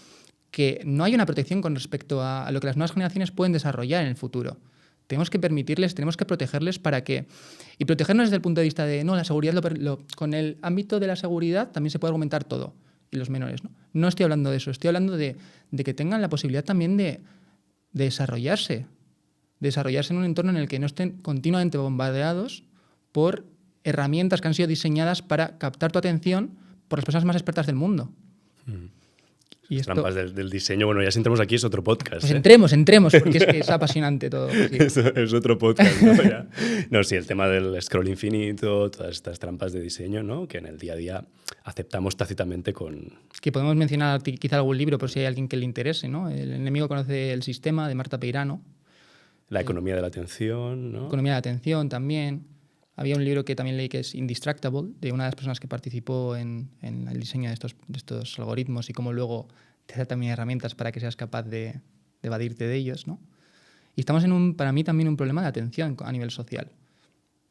que no haya una protección con respecto a lo que las nuevas generaciones pueden desarrollar en el futuro. Tenemos que permitirles, tenemos que protegerles para que... Y protegernos desde el punto de vista de, no, la seguridad, con el ámbito de la seguridad también se puede argumentar todo, y los menores, ¿no? No estoy hablando de eso, estoy hablando de que tengan la posibilidad también de desarrollarse en un entorno en el que no estén continuamente bombardeados por herramientas que han sido diseñadas para captar tu atención por las personas más expertas del mundo. Y Las trampas del diseño, bueno, ya si entramos aquí es otro podcast. Pues entremos, porque es que es apasionante todo. Sí. Es otro podcast, ¿no? Ya. No, sí, el tema del scroll infinito, todas estas trampas de diseño, ¿no? Que en el día a día aceptamos tácitamente con... Que podemos mencionar quizá algún libro por si hay alguien que le interese, ¿no? El enemigo conoce el sistema, de Marta Peirano. La economía de la atención, ¿no? Economía de la atención también. Había un libro que también leí que es Indistractable, de una de las personas que participó en el diseño de estos algoritmos y cómo luego te da también herramientas para que seas capaz de evadirte de ellos, ¿no? Y estamos para mí también un problema de atención a nivel social.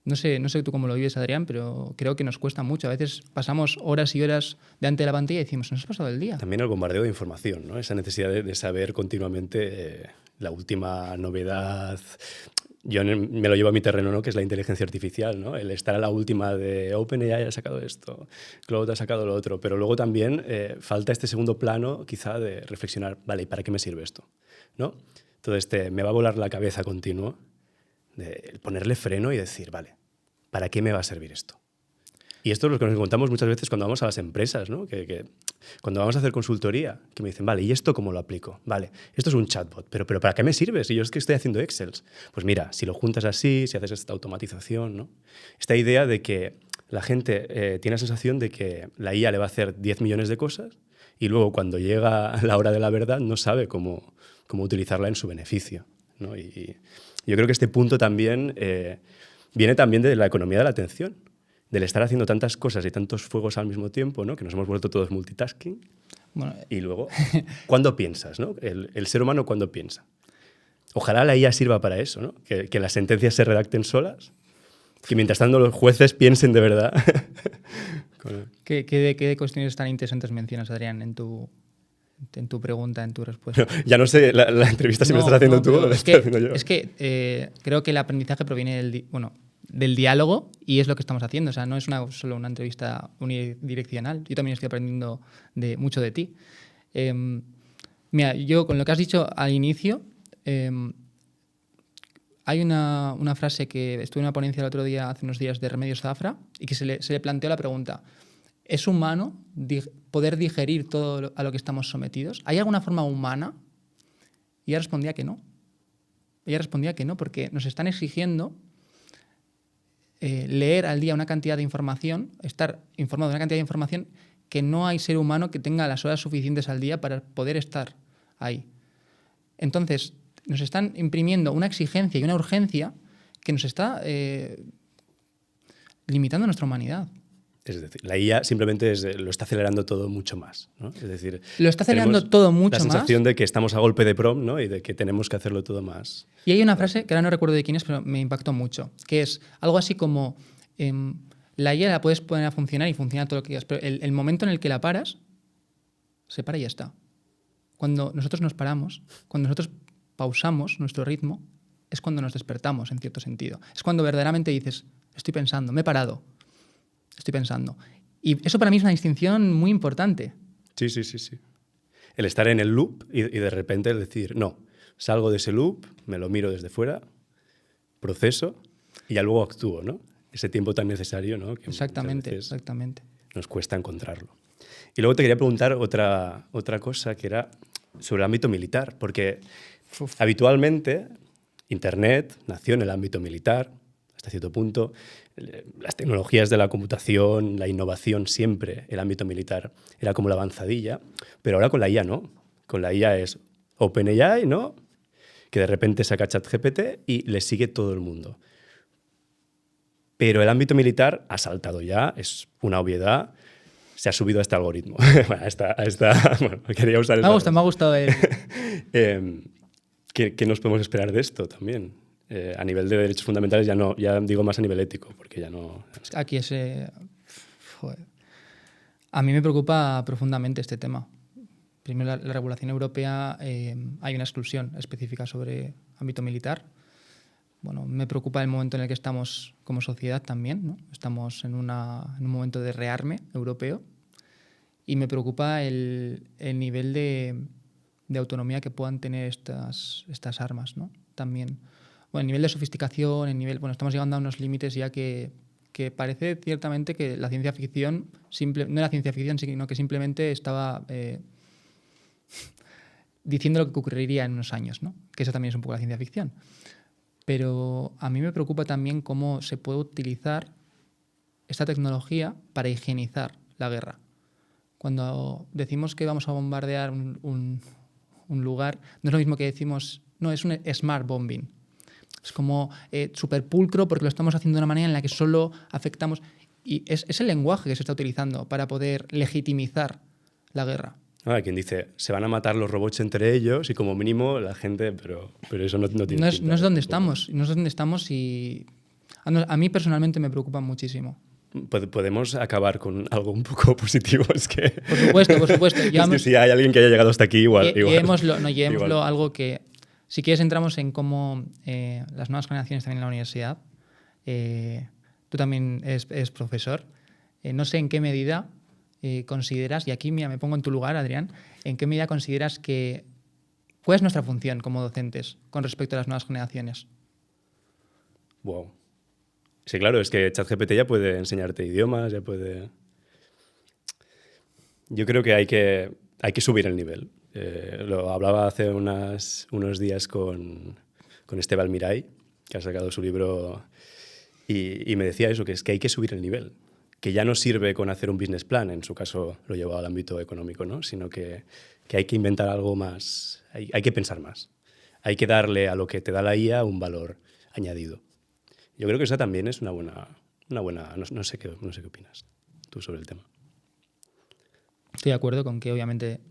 No sé tú cómo lo vives, Adrián, pero creo que nos cuesta mucho. A veces pasamos horas y horas delante de la pantalla y decimos, ¿nos has pasado el día? También el bombardeo de información, ¿no? Esa necesidad de saber continuamente la última novedad. Yo me lo llevo a mi terreno, ¿no? Que es la inteligencia artificial, ¿no? El estar a la última de OpenAI ha sacado esto, Claude ha sacado lo otro, pero luego también falta este segundo plano quizá de reflexionar, vale, ¿y para qué me sirve esto? ¿No? Todo me va a volar la cabeza continuo de ponerle freno y decir, vale, ¿para qué me va a servir esto? Y esto es lo que nos encontramos muchas veces cuando vamos a las empresas, ¿no? Que cuando vamos a hacer consultoría, que me dicen, vale, ¿y esto cómo lo aplico? Vale, esto es un chatbot, pero ¿para qué me sirve si yo es que estoy haciendo Excels? Pues mira, si lo juntas así, si haces esta automatización, ¿no? Esta idea de que la gente tiene la sensación de que la IA le va a hacer 10 millones de cosas y luego cuando llega la hora de la verdad no sabe cómo utilizarla en su beneficio, ¿no? Y yo creo que este punto también viene también de la economía de la atención, del estar haciendo tantas cosas y tantos fuegos al mismo tiempo, ¿no? Que nos hemos vuelto todos multitasking. Bueno, y luego, ¿cuándo piensas? ¿No? El ser humano, ¿cuándo piensa? Ojalá la IA sirva para eso, ¿no? Que las sentencias se redacten solas, que mientras tanto los jueces piensen de verdad. ¿Qué cuestiones tan interesantes mencionas, Adrián, en tu pregunta, en tu respuesta? Ya no sé, la entrevista si me estás haciendo tú o la estoy haciendo yo. Es que creo que el aprendizaje proviene del diálogo y es lo que estamos haciendo. O sea, no es solo una entrevista unidireccional. Yo también estoy aprendiendo mucho de ti. Mira, yo con lo que has dicho al inicio, hay una frase que estuve en una ponencia el otro día, hace unos días, de Remedios Zafra, y que se le planteó la pregunta, ¿es humano poder digerir todo a lo que estamos sometidos? ¿Hay alguna forma humana? Y ella respondía que no. Ella respondía que no, porque nos están exigiendo leer al día una cantidad de información, estar informado de una cantidad de información que no hay ser humano que tenga las horas suficientes al día para poder estar ahí. Entonces, nos están imprimiendo una exigencia y una urgencia que nos está limitando nuestra humanidad. Es decir, la IA simplemente lo está acelerando todo mucho más, ¿no? Es decir, lo está acelerando todo mucho más. La sensación de que estamos a golpe de prompt, ¿no? Y de que tenemos que hacerlo todo más. Y hay una frase que ahora no recuerdo de quién es, pero me impactó mucho, que es algo así como la IA la puedes poner a funcionar y funciona todo lo que quieras, pero el momento en el que la paras, se para y ya está. Cuando nosotros nos paramos, cuando nosotros pausamos nuestro ritmo, es cuando nos despertamos, en cierto sentido. Es cuando verdaderamente dices, estoy pensando, me he parado. Estoy pensando. Y eso para mí es una distinción muy importante. Sí. El estar en el loop y de repente el decir, no, salgo de ese loop, me lo miro desde fuera, proceso y ya luego actúo, ¿no? Ese tiempo tan necesario, ¿no? Que exactamente. Nos cuesta encontrarlo. Y luego te quería preguntar otra cosa que era sobre el ámbito militar, porque habitualmente Internet nació en el ámbito militar, hasta cierto punto. Las tecnologías de la computación, la innovación, siempre el ámbito militar era como la avanzadilla, pero ahora con la IA no. Con la IA es OpenAI, ¿no? Que de repente saca ChatGPT y le sigue todo el mundo. Pero el ámbito militar ha saltado ya, es una obviedad, se ha subido a este algoritmo. Bueno, quería usar me ha gustado el... ¿Qué nos podemos esperar de esto también? A nivel de derechos fundamentales ya digo más a nivel ético, porque ya no... Aquí a mí me preocupa profundamente este tema. Primero, la regulación europea, hay una exclusión específica sobre ámbito militar. Bueno, me preocupa el momento en el que estamos como sociedad también, ¿no? Estamos en un momento de rearme europeo y me preocupa el nivel de autonomía que puedan tener estas armas, ¿no? También. Bueno, el nivel de sofisticación, estamos llegando a unos límites ya que parece ciertamente que la ciencia ficción, no era ciencia ficción, sino que simplemente estaba diciendo lo que ocurriría en unos años, ¿no? Que eso también es un poco la ciencia ficción. Pero a mí me preocupa también cómo se puede utilizar esta tecnología para higienizar la guerra. Cuando decimos que vamos a bombardear un lugar, no es lo mismo que decimos, no, es un smart bombing. es como súper pulcro porque lo estamos haciendo de una manera en la que solo afectamos. Y es el lenguaje que se está utilizando para poder legitimizar la guerra. Quien dice, se van a matar los robots entre ellos y como mínimo la gente, pero eso no tiene No es pinta, donde estamos, no es donde estamos y a mí personalmente me preocupa muchísimo. Podemos acabar con algo un poco positivo. Es que... Por supuesto. Es que si hay alguien que haya llegado hasta aquí, igual. Llevémoslo algo que... Si quieres entramos en cómo las nuevas generaciones también en la universidad. Tú también eres profesor. No sé en qué medida consideras, y aquí mira, me pongo en tu lugar, Adrián, en qué medida consideras que... ¿Cuál es nuestra función como docentes con respecto a las nuevas generaciones? Wow. Sí, claro, es que ChatGPT ya puede enseñarte idiomas, ya puede... Yo creo que hay que subir el nivel. Lo hablaba hace unos días con Esteban Miray, que ha sacado su libro, y me decía eso, que es que hay que subir el nivel. Que ya no sirve con hacer un business plan, en su caso lo llevaba al ámbito económico, ¿no? Sino que hay que inventar algo más, hay que pensar más. Hay que darle a lo que te da la IA un valor añadido. Yo creo que esa también es una buena no sé qué opinas tú sobre el tema. Estoy de acuerdo con que obviamente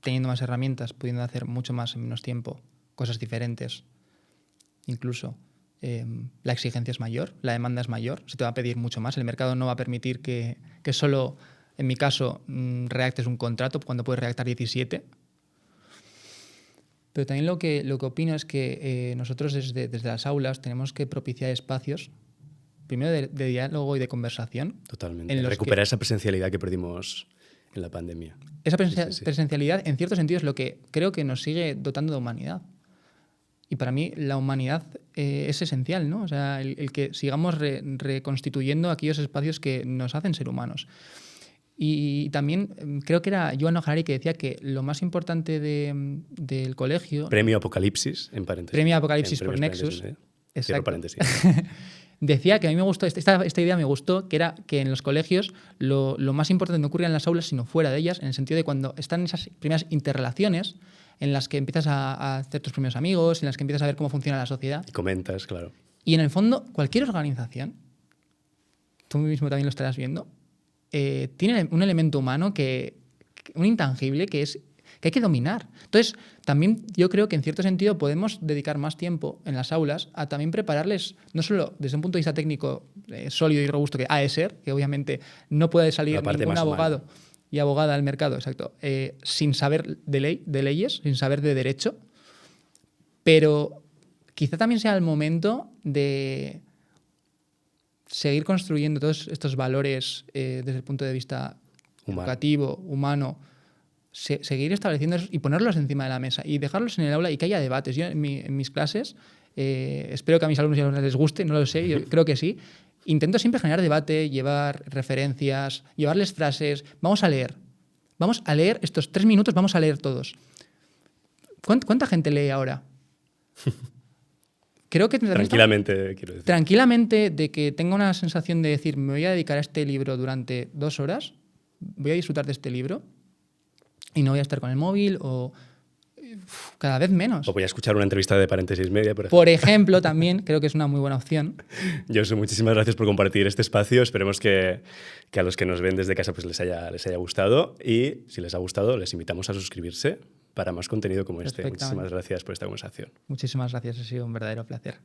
teniendo más herramientas, pudiendo hacer mucho más en menos tiempo, cosas diferentes, incluso la exigencia es mayor, la demanda es mayor, se te va a pedir mucho más, el mercado no va a permitir que solo, en mi caso, redactes un contrato cuando puedes redactar 17. Pero también lo que opino es que nosotros desde las aulas tenemos que propiciar espacios, primero de diálogo y de conversación. Totalmente. Recuperar esa presencialidad que perdimos en la pandemia. Esa presencialidad, en cierto sentido, es lo que creo que nos sigue dotando de humanidad. Y para mí la humanidad es esencial, ¿no? O sea, el que sigamos reconstituyendo aquellos espacios que nos hacen ser humanos. Y también creo que era Yuval Noah Harari que decía que lo más importante del colegio... Premio Apocalipsis, en paréntesis. Premio Apocalipsis por Nexus. Cierro paréntesis. Decía que a mí me gustó, esta idea me gustó, que era que en los colegios lo más importante no ocurría en las aulas, sino fuera de ellas, en el sentido de cuando están esas primeras interrelaciones en las que empiezas a hacer tus primeros amigos, en las que empiezas a ver cómo funciona la sociedad. Y comentas, claro. Y en el fondo, cualquier organización, tú mismo también lo estarás viendo, tiene un elemento humano, un intangible, que hay que dominar. Entonces, también yo creo que en cierto sentido podemos dedicar más tiempo en las aulas a también prepararles, no solo desde un punto de vista técnico sólido y robusto, que ha de ser, que obviamente no puede salir ningún abogado y abogada al mercado, exacto, sin saber de leyes, sin saber de derecho, pero quizá también sea el momento de seguir construyendo todos estos valores desde el punto de vista educativo, humano, seguir estableciéndolos y ponerlos encima de la mesa y dejarlos en el aula y que haya debates. Yo en mis clases, espero que a mis alumnos y alumnas les guste, no lo sé, yo creo que sí, intento siempre generar debate, llevar referencias, llevarles frases. Vamos a leer estos 3 minutos, vamos a leer todos. ¿Cuánta gente lee ahora? Creo que tranquilamente, quiero decir. Tranquilamente, de que tenga una sensación de decir, me voy a dedicar a este libro durante 2 horas, voy a disfrutar de este libro y no voy a estar con el móvil o cada vez menos. O voy a escuchar una entrevista de Paréntesis Media, por ejemplo. Por ejemplo, también creo que es una muy buena opción. Josu, muchísimas gracias por compartir este espacio. Esperemos que a los que nos ven desde casa pues les haya gustado y si les ha gustado les invitamos a suscribirse para más contenido como este. Muchísimas gracias por esta conversación. Muchísimas gracias, ha sido un verdadero placer.